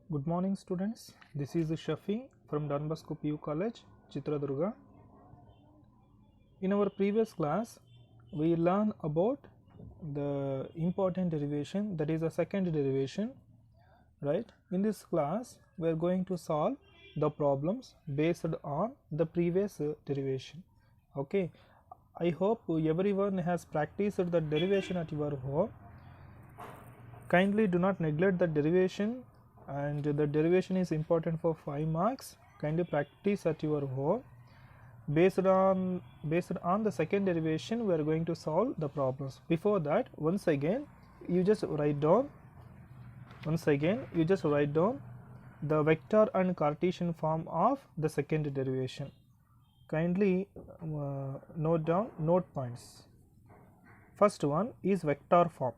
Good morning students, this is Shafi from Don Bosco PU College, Chitradurga. In our previous class, we learned about the important derivation, that is a second derivation, right? In this class, we are going to solve the problems based on the previous derivation. Okay, I hope everyone has practiced the derivation at your home. Kindly do not neglect the derivation, and the derivation is important for 5 marks. Kindly practice at your home. Based on the second derivation, we are going to solve the problems. Before that, once again you just write down the vector and Cartesian form of the second derivation. Kindly note down note points. First one is vector form.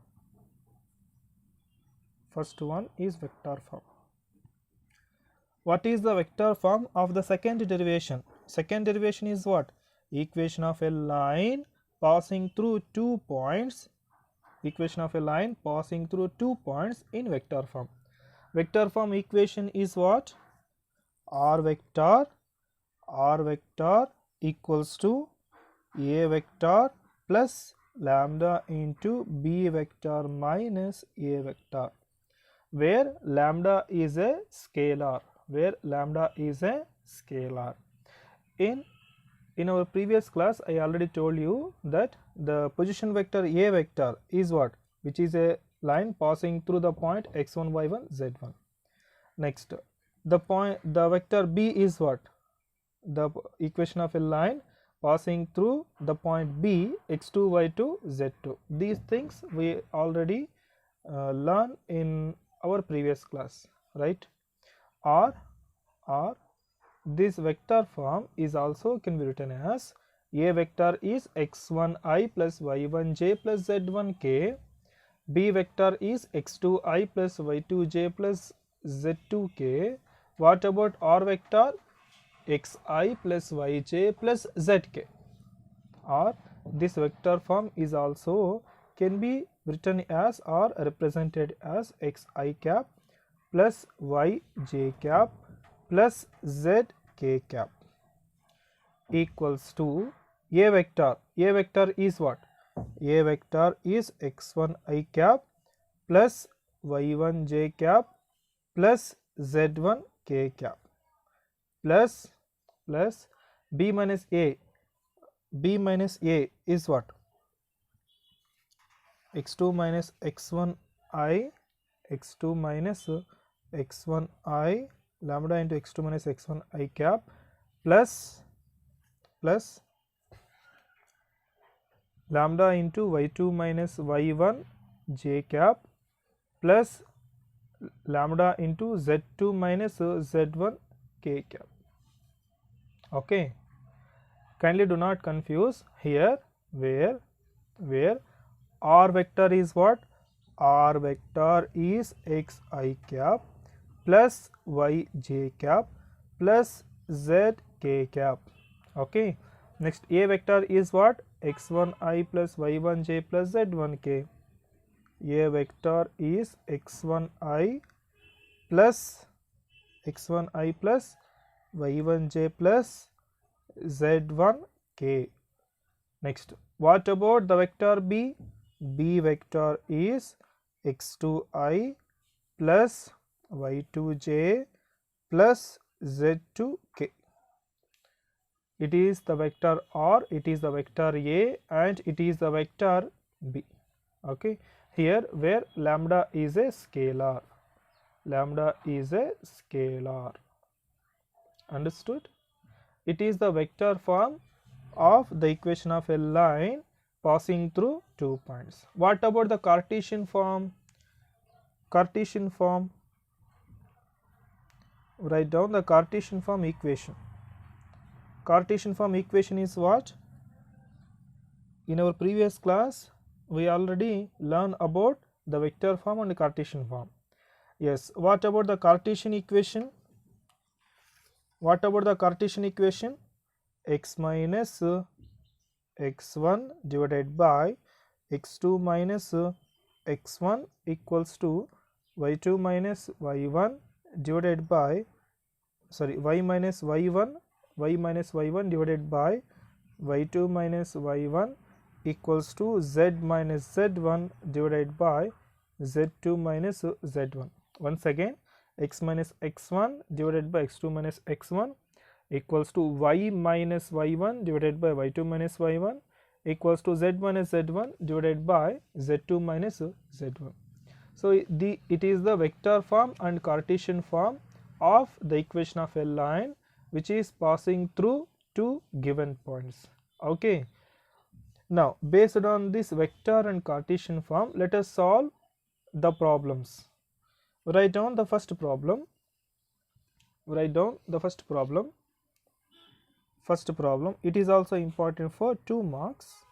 What is the vector form of the second derivation? Second derivation is what? Equation of a line passing through 2 points. Equation of a line passing through 2 points in vector form. Vector form equation is what? R vector equals to A vector plus lambda into B vector minus A vector, where lambda is a scalar. In our previous class, I already told you that the position vector A vector is what? Which is a line passing through the point x1, y1, z1. Next, the vector B is what? The equation of a line passing through the point B, x2, y2, z2. These things we already learned in our previous class, right? Or this vector form is also can be written as A vector is x1i plus y1j plus z1k, B vector is x2i plus y2j plus z2k. What about R vector? xi plus yj plus zk. Or this vector form is also can be written as or represented as xi cap plus yj cap plus zk cap equals to A vector. A vector is what? A vector is x1i cap plus y1j cap plus z1k cap plus B minus A. B minus A is what? x2 minus x1i, x2 minus x1i, lambda into x2 minus x1i cap plus lambda into y2 minus y1 j cap plus lambda into z2 minus z1 k cap. Okay, kindly do not confuse here, where R vector is what? R vector is xi cap plus yj cap plus zk cap. Okay, next A vector is what? x1i plus y1j plus z1k. A vector is x1i plus y1j plus z1k. Next, what about the vector B? B vector is x2i plus y2j plus z2k. It is the vector R, it is the vector A, and it is the vector B. Okay, here where lambda is a scalar. Understood? It is the vector form of the equation of a line passing through 2 points. What about the Cartesian form? Write down the Cartesian form equation. Cartesian form equation is what? In our previous class, we already learned about the vector form and the Cartesian form. Yes, what about the Cartesian equation? X minus x1 divided by x2 minus x1 equals to y2 minus y1 divided by y minus y1 divided by y2 minus y1 equals to z minus z1 divided by z2 minus z1. Once again, x minus x1 divided by x2 minus x1 equals to y minus y1 divided by y2 minus y1 equals to z minus z1 divided by z2 minus z1. So it is the vector form and Cartesian form of the equation of a line which is passing through two given points. Okay. Now based on this vector and Cartesian form, let us solve the problems. Write down the first problem. First problem, it is also important for 2 marks.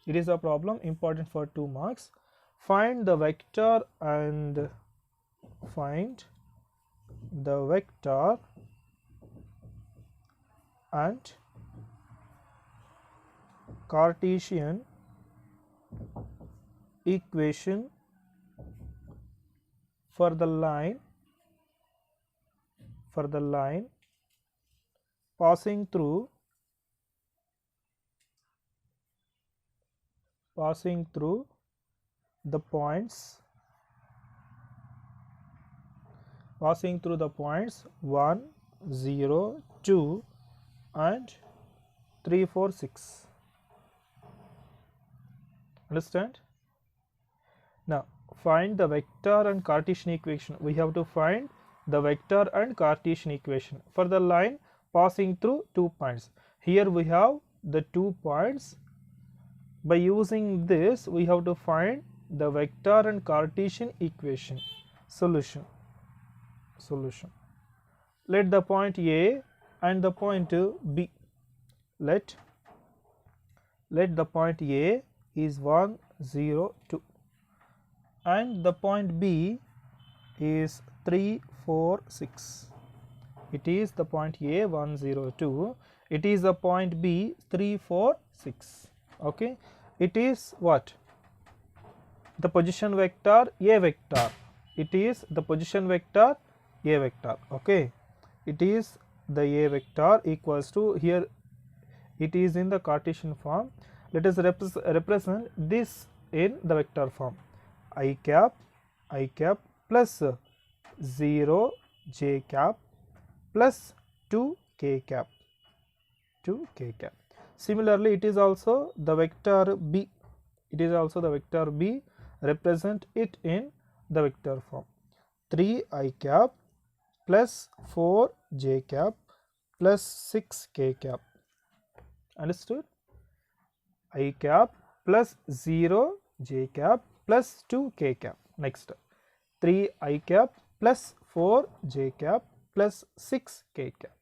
It is a problem important for 2 marks. Find the vector and Cartesian equation for the line passing through the points 1, 0, 2 and 3, 4, 6. Understand? Now find the vector and Cartesian equation. We have to find the vector and Cartesian equation for the line passing through 2 points. Here we have the 2 points. By using this, we have to find the vector and Cartesian equation. Solution. Let the point A and the point B. Let the point A is 1, 0, 2 and the point B is 3, 4, 6. It is the point A 1, 0, 2. It is the point B 3, 4, 6. Okay. It is what? The position vector A vector. It is the position vector A vector. Okay. It is the A vector equals to, here it is in the Cartesian form. Let us represent this in the vector form. I cap plus 0 j cap plus 2 k cap. Similarly, it is also the vector B. Represent it in the vector form. 3 I cap plus 4 j cap plus 6 k cap. Understood? I cap plus 0 j cap plus 2 k cap. Next, 3 I cap plus 4 j cap plus 6 k cap.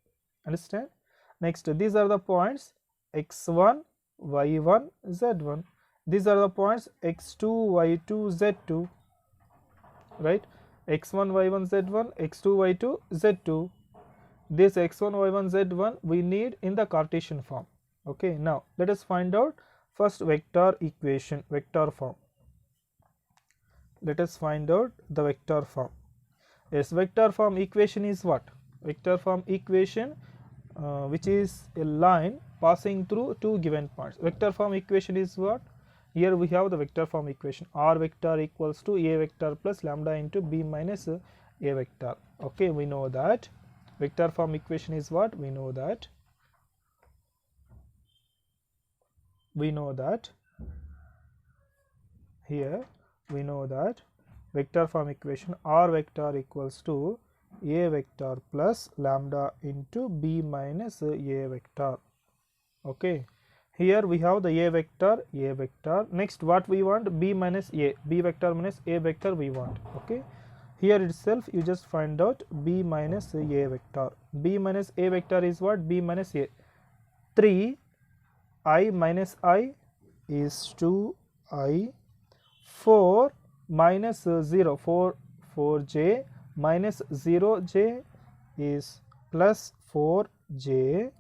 Understand? Next, these are the points x1, y1, z1. These are the points x2, y2, z2. Right? x1, y1, z1, x2, y2, z2. This x1, y1, z1 we need in the Cartesian form. Okay. Now let us find out first vector equation, vector form. Let us find out the vector form. Yes, vector form equation is what? Vector form equation which is a line passing through two given points. Vector form equation is what? Here we have the vector form equation. R vector equals to A vector plus lambda into B minus A vector. Okay, we know that. Vector form equation is what? We know that. Here we know that vector form equation R vector equals to A vector plus lambda into B minus A vector. Okay. Here we have the A vector. Next, what we want? B minus A. B vector minus A vector we want. Okay. Here itself you just find out B minus A vector. B minus A vector is what? B minus A. 3 I minus I is 2I. 4 minus 0, 4j minus 0j is plus 4j.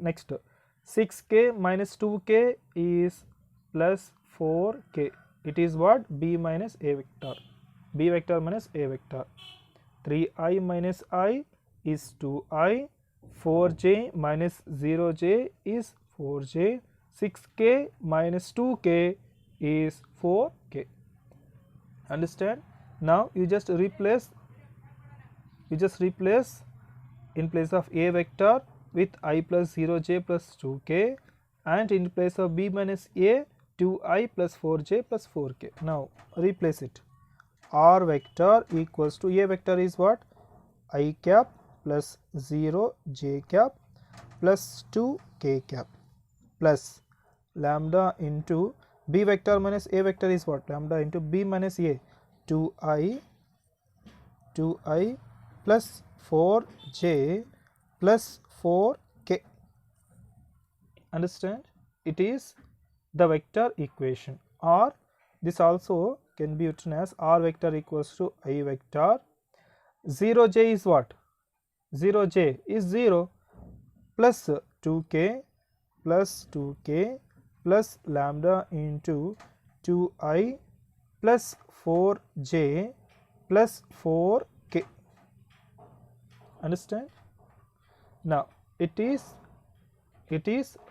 Next, 6k minus 2k is plus 4k. It is what? B minus A vector. B vector minus A vector. 3i minus I is 2i, 4j minus 0j is 4j, 6k minus 2k is 4k. Understand? Now you just replace in place of a vector with I plus 0j plus 2k, and in place of b minus a 2i plus 4j plus 4k. Now replace it. R vector equals to, a vector is what? I cap plus 0 j cap plus 2 k cap plus lambda into b vector minus a vector is what? Lambda into b minus a 2i plus 4j plus 4k. Understand? It is the vector equation. Or this also can be written as R vector equals to I vector. 0j is what? 0j is 0 plus 2k plus lambda into 2i plus 4j plus 4k. Understand? Now it is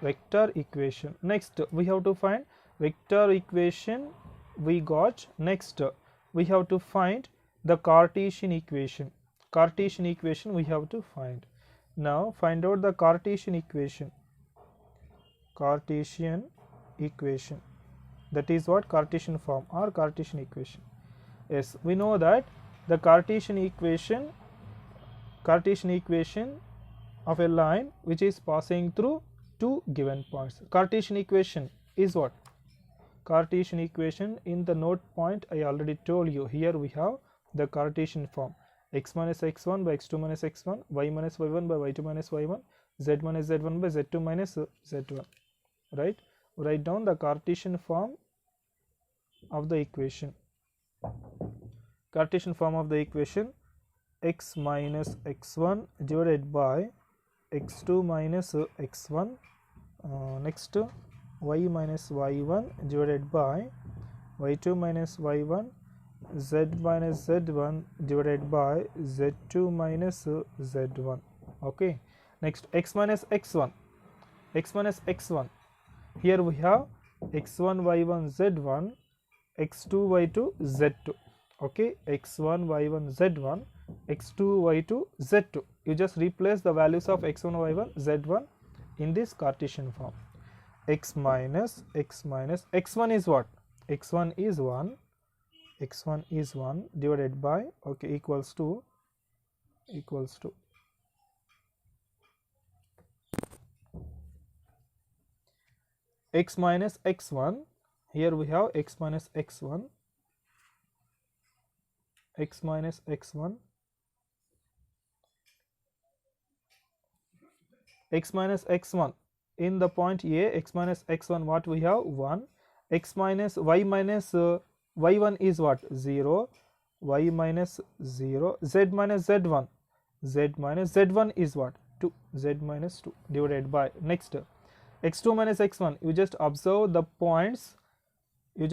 vector equation. Next we have to find vector equation we got. Next we have to find the Cartesian equation. Cartesian equation we have to find. Now find out the Cartesian equation. Cartesian equation, that is what? Cartesian form or Cartesian equation. Yes, we know that the Cartesian equation of a line which is passing through two given points. Cartesian equation is what? Cartesian equation in the note point I already told you. Here we have the Cartesian form: x minus x1 by x2 minus x1, y minus y1 by y2 minus y1, z minus z1 by z2 minus z1. Right? Write down the Cartesian form of the equation. Cartesian form of the equation: x minus x1 divided by x2 minus x1, next y minus y1 divided by y2 minus y1, z minus z1 divided by z2 minus z1. Okay. Next x minus x1. Here we have x1 y1 z1, x2 y2 z2. Okay, x1 y1 z1, x2 y2 z2. You just replace the values of x1 y1 z1 in this Cartesian form. X minus x1 is what? X1 is 1 divided by, okay, equals to x minus x1. Here we have x minus x1, x minus x1, x minus x1 in the point A, x minus x1, what we have? 1. X minus y minus y1 is what? 0, y minus 0, z minus z1, z minus z1 is what? 2, z minus 2 divided by, next x2 minus x1. You just observe the points, in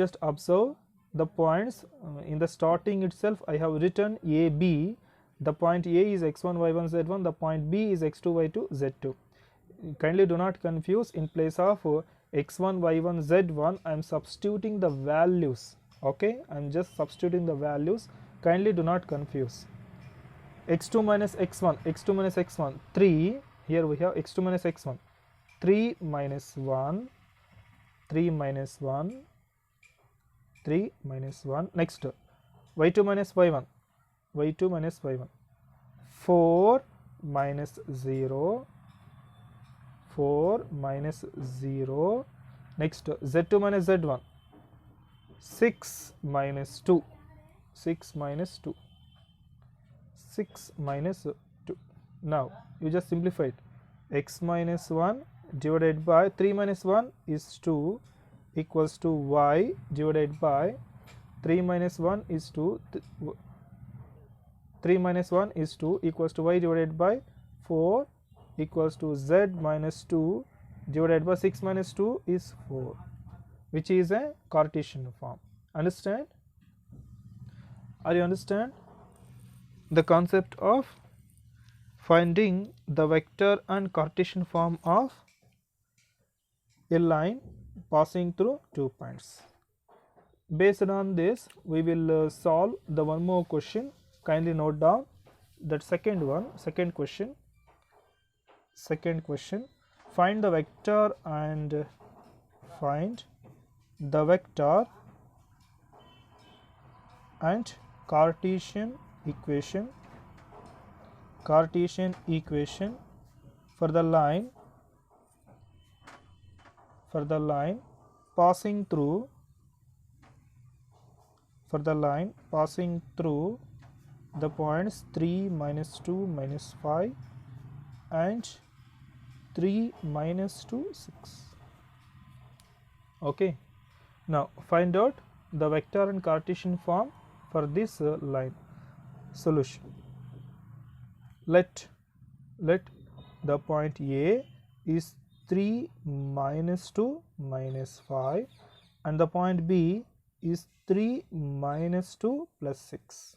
the starting itself I have written a b. The point A is x1 y1 z1, the point B is x2 y2 z2. Kindly do not confuse. In place of x1 y1 z1 I am substituting the values. Okay, I am just substituting the values. Kindly do not confuse. x2 minus x1, 3. Here we have x2 minus x1, 3 minus 1, 3 minus 1, 3 minus 1. Next y2 minus y1, 4 minus 0, 4 minus 0. Next z2 minus z1, 6 minus 2, 6 minus 2, 6 minus 2. Now you just simplify it. X minus 1 divided by 3 minus 1 is 2 equals to y divided by 3 minus 1 is 2, 3 minus 1 is 2 equals to y divided by 4 equals to z minus 2 divided by 6 minus 2 is 4, which is a Cartesian form. Understand? Are you understand? the concept of finding the vector and Cartesian form of a line passing through 2 points. Based on this, we will solve the one more question. Kindly note down that second question. Find the vector and Cartesian equation for the line passing through the points 3, -2, -5 and 3, -2, 6. Okay, now find out the vector and Cartesian form for this line. Solution: let the point A is 3, -2, -5 and the point B is 3, -2 plus 6.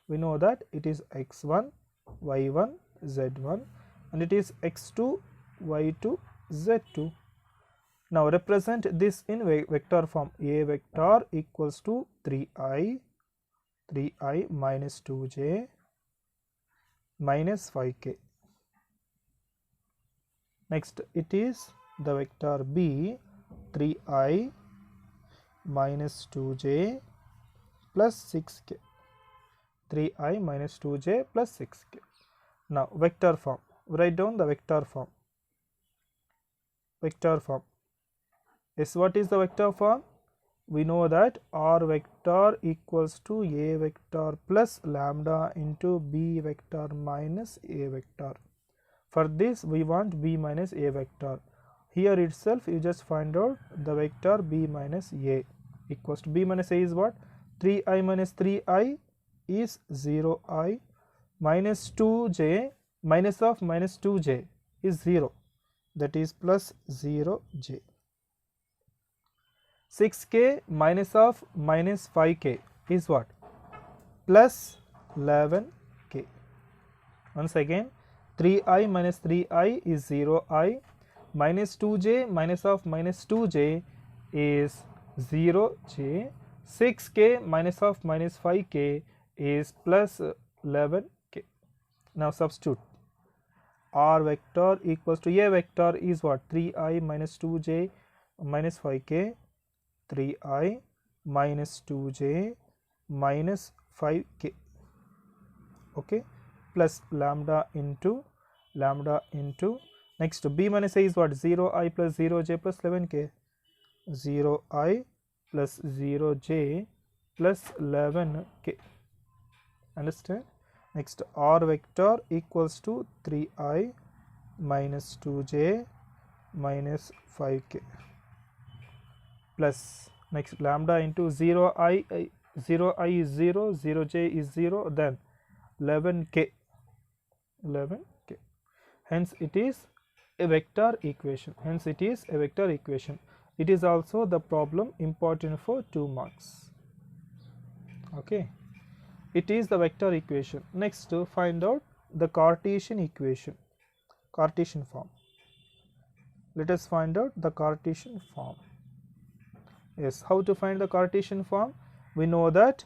We know that it is x1, y1, z1 and it is x2, y2, z2. Now represent this in vector form. A vector equals to 3i minus 2j minus 5k. Next, it is the vector B 3i minus 2j plus 6k. 3i minus 2j plus 6k. Now vector form. Write down the vector form. Yes, what is the vector form? We know that R vector equals to A vector plus lambda into B vector minus A vector. For this we want B minus A vector. Here itself you just find out the vector B minus A equals to B minus A is what? 3i minus 3i is 0i minus 2j minus of minus 2j is 0, that is plus 0j. 6k minus of minus 5k is what? Plus 11k. Once again, 3i minus 3i is 0i minus 2j minus of minus 2j is 0j. 6k minus of minus 5k is plus 11k. Now substitute. R vector equals to A vector is what? 3i minus 2j minus 5k. 3i minus 2j minus 5k. Okay, plus lambda into next B minus A is what? 0i plus 0j plus 11k. 0i plus 0j plus 11k. Understand? Next, R vector equals to 3i minus 2j minus 5k plus next lambda into 0i is 0, 0j is 0, then 11k. Hence it is a vector equation. It is also the problem important for 2 marks. Okay, it is the vector equation. Next, to find out the Cartesian form. Let us find out the Cartesian form. Yes, how to find the Cartesian form? We know that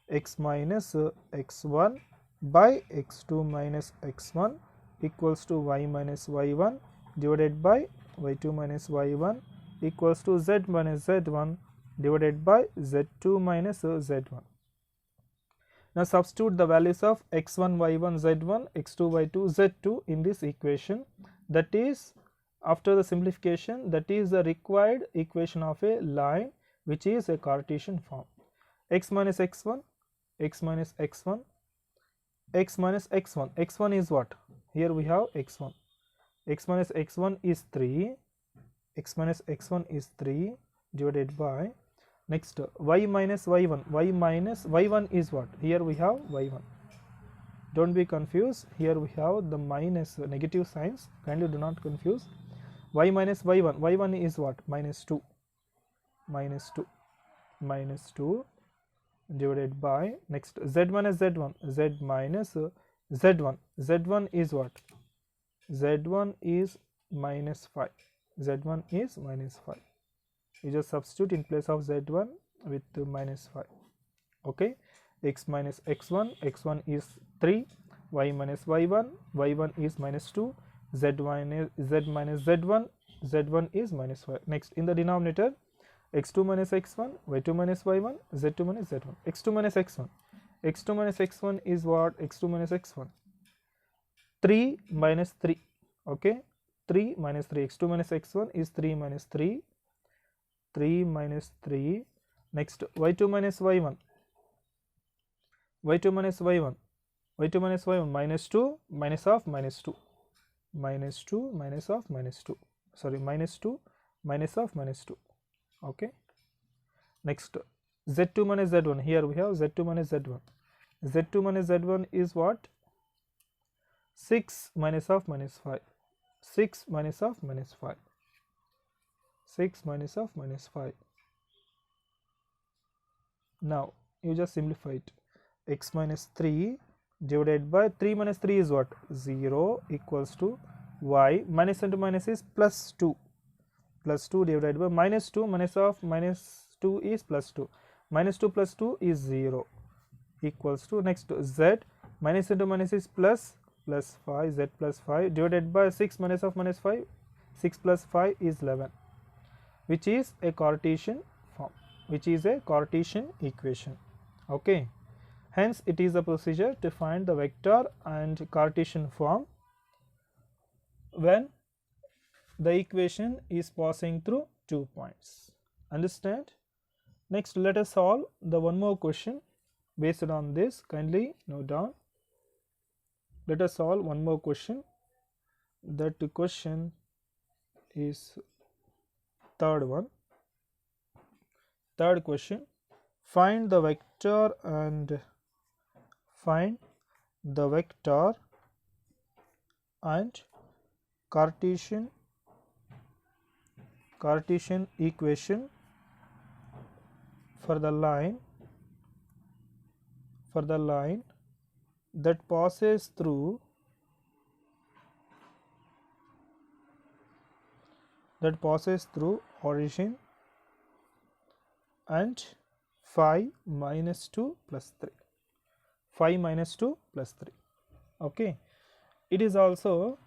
x minus x1 by x2 minus x1 equals to y minus y1 divided by y2 minus y1 equals to z minus z1 divided by z2 minus z1. Now substitute the values of x1 y1 z1, x2 y2 z2 in this equation. That is, after the simplification, that is the required equation of a line which is a Cartesian form. X minus x1, x minus x1, x minus x1. x1 is what? Here we have x1. X minus x1 is 3. X minus x1 is 3 divided by next y minus y1. Y minus y1 is what? Here we have y1. Don't be confused. Here we have the minus negative signs. Kindly do not confuse. Y minus y1. Y1 is what? Minus 2. divided by, next z minus z1, z minus z1, z1 is what? Z1 is minus 5, z1 is minus 5. You just substitute in place of z1 with minus 5. Okay, x minus x1, x1 is 3, y minus y1, y1 is minus 2, z1 is z minus z1, z1 is minus 5. Next, in the denominator, x2 minus x1, y2 minus y1, z2 minus z1, x2 minus x1, x2 minus x1 is what? X2 minus x1, 3 minus 3. Okay, 3 minus 3, x2 minus x1 is 3 minus 3, 3 minus 3. Next, y2 minus y1, y2 minus y1, y2 minus y1, minus 2, minus of minus 2, minus 2, minus of minus 2, sorry, minus 2, minus of minus 2. Okay, next, z2 minus z1, here we have z2 minus z1, z2 minus z1 is what? 6 minus of minus 5, 6 minus of minus 5, 6 minus of minus 5. Now you just simplify it. X minus 3 divided by 3 minus 3 is what? 0 equals to y, minus into minus is plus 2, plus 2 divided by minus 2, minus of minus 2 is plus 2, minus 2 plus 2 is 0 equals to, next, z, minus into minus is plus 5, z plus 5 divided by 6 minus of minus 5, 6 plus 5 is 11, which is a Cartesian form, which is a Cartesian equation. Okay, hence it is a procedure to find the vector and Cartesian form when the equation is passing through 2 points. Understand? Next, let us solve the one more question based on this. Kindly note down. Let us solve one more question. That question is third one. Third question, find the vector and Cartesian equation for the line that passes through origin and 5 minus 2 plus 3, 5 minus 2 plus 3. Okay, it is also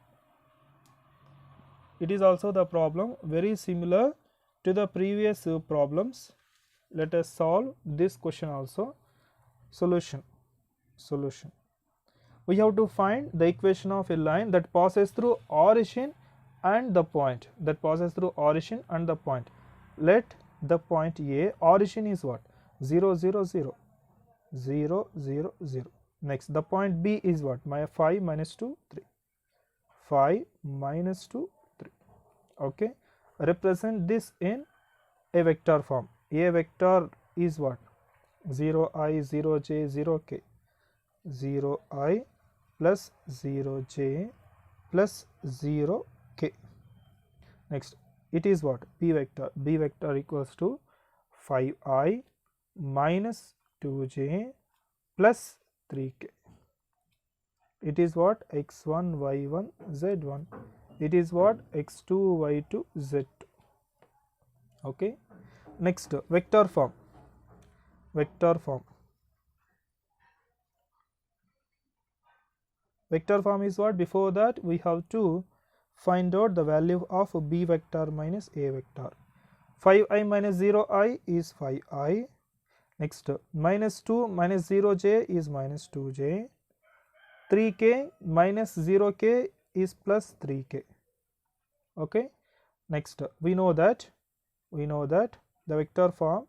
the problem very similar to the previous problems. Let us solve this question also. Solution. We have to find the equation of a line that passes through origin and the point, Let the point A, origin is what? 0 0 0 0 0 0. Next, the point B is what? 5 minus 2 3, 5 minus 2 3. Okay, represent this in a vector form. A vector is what? 0i 0j 0k, 0i plus 0j plus 0k. Next, it is what? B vector. B vector equals to 5i minus 2j plus 3k. It is what? x1 y1 z1. It is what? x2 y2 z2. Okay, next, vector form. Vector form is what? Before that, we have to find out the value of b vector minus a vector. 5i minus 0i is 5i. Next, minus 2 minus 0j is minus 2j. 3k minus 0k is plus 3k. Okay, next, we know that the vector form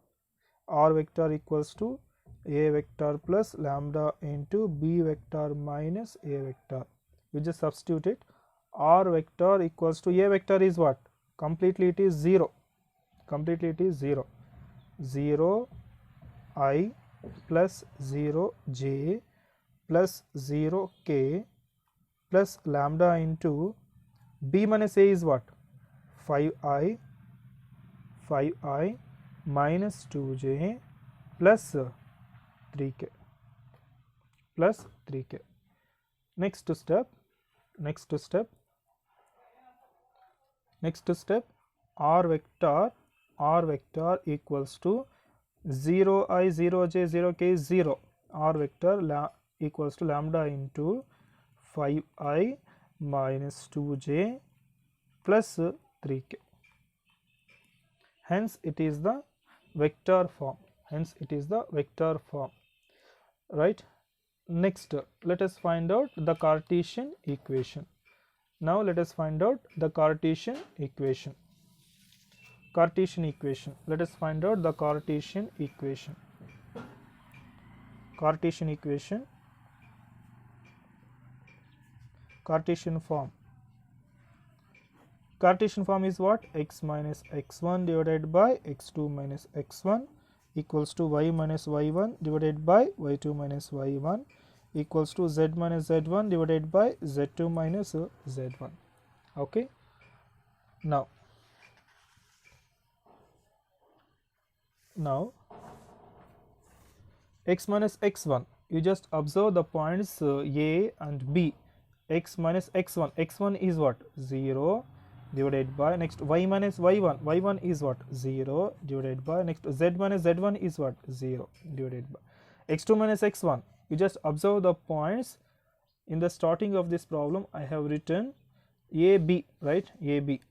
r vector equals to a vector plus lambda into b vector minus a vector. You just substitute it. R vector equals to a vector is what? Completely it is 0. 0 I plus 0 j plus 0 k plus lambda into b minus a is what? 5i minus 2j plus 3k plus 3k. Next step r vector equals to 0i 0j 0k is 0. R vector equals to lambda into 5i minus 2j plus 3k. Hence it is the vector form. Right. Next, let us find out the Cartesian equation. Now let us find out the Cartesian equation. Let us find out the Cartesian equation. Cartesian form. Cartesian form is what? X minus x1 divided by x2 minus x1 equals to y minus y1 divided by y2 minus y1 equals to z minus z1 divided by z2 minus z1. Okay. Now x minus x1, you just observe the points a and b. X minus x1, x1 is what? 0 divided by, next y minus y1, y1 is what? 0 divided by, next z minus z1 is what? 0 divided by x2 minus x1. You just observe the points. In the starting of this problem I have written AB, right? AB.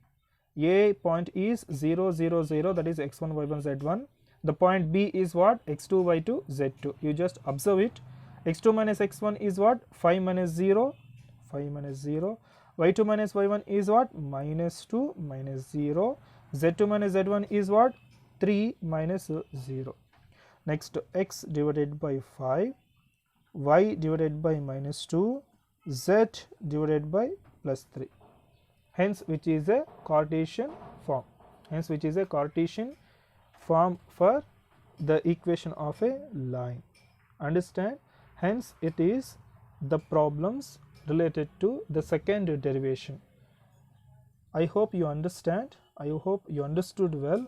A point is 0 0 0, that is x1 y1 z1. The point B is what? x2 y2 z2. You just observe it. x2 minus x1 is what? 5 minus 0, y2 minus y1 is what? minus 2 minus 0, z2 minus z1 is what? 3 minus 0. Next, x divided by 5, y divided by minus 2, z divided by plus 3. Hence which is a Cartesian form. For the equation of a line. Understand? Hence it is the problems related to the second derivation. I hope you understand. I hope you understood well.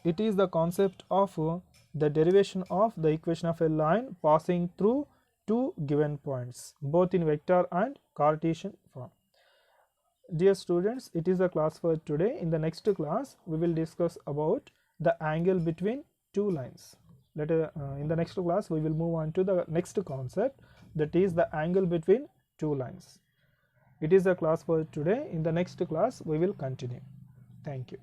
It is the concept of the derivation of the equation of a line passing through two given points, both in vector and Cartesian form. Dear students, it is the class for today. In the next class, we will discuss about the angle between two lines. In the next class, we will move on to the next concept, that is the angle between two lines. It is the class for today. In the next class, we will continue. Thank you.